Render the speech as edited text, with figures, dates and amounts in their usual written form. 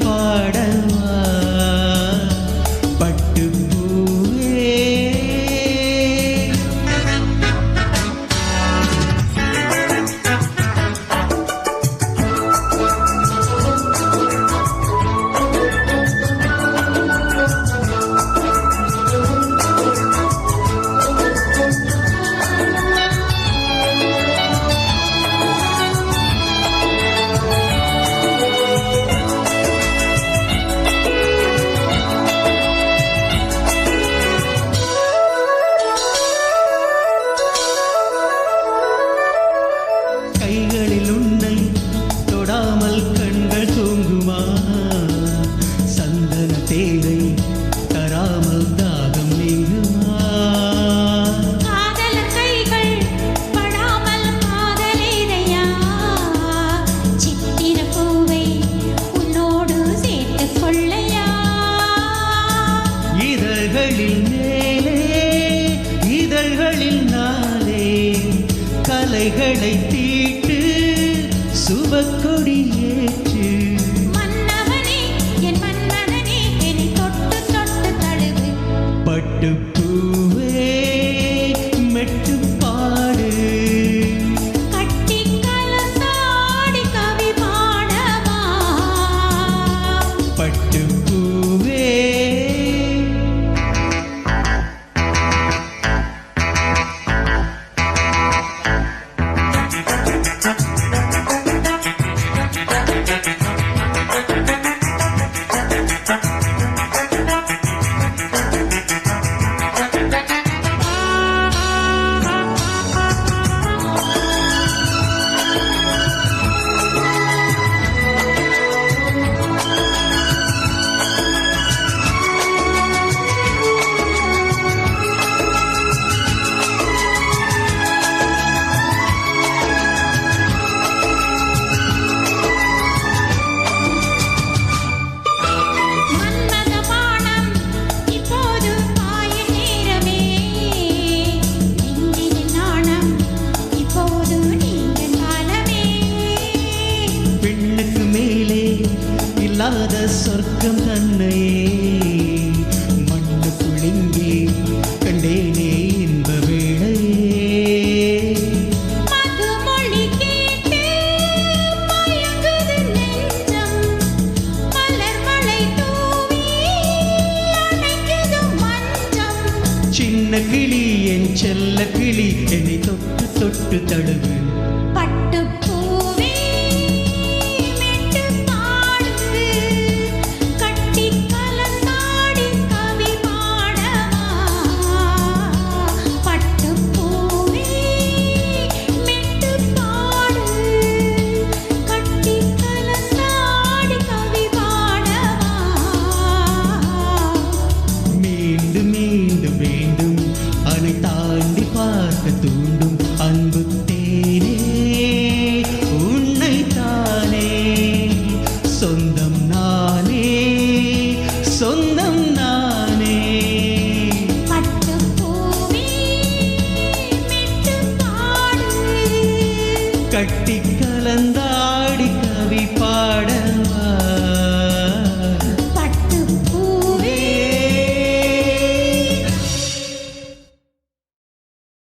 பாடவா பட்டுப்பூவே. கைகளில் உன்னை தொடாமல் கண்கள் தூங்குமா? சந்தன தேரை தராமல் தாகம் நீங்குமா? காதலர் கைகள் படாமல் காதலேதையா? சித்திர பூவை உன்னோடு சேர்த்துக் கொள்ளையா? இதழ்களில் மேலே இதழ்களில் நாளே கலைகளை தீட்டு சுபக்கொடி ஏற்று. மன்னவனே என் மன்மதனே என்னை தொட்டு தொட்டு தழுவு. பட்டுப்பூவே மெட்டு பாடு. கட்டி கலசாடி கவி பாடவா? பட்டுப்பூவே மன்மத பானம் இப்போது பாயும் நேரமே. நெஞ்சினில் நாணம் இப்போது நீங்கள் காலமே. பெண்ணுக்கு மேலே இல்லாத சொர்க்கம் தன்னையே மண்ணுக்குள் இங்கே கண்டேனே இன்ப வேளையே. மதுமொழி கேட்டு மயங்குது நெஞ்சம். மலர் மழை தூவி அணைக்குது மஞ்சம். சின்ன கிளி என் செல்ல கிளி என்னை தொட்டு தொட்டு தழுவு.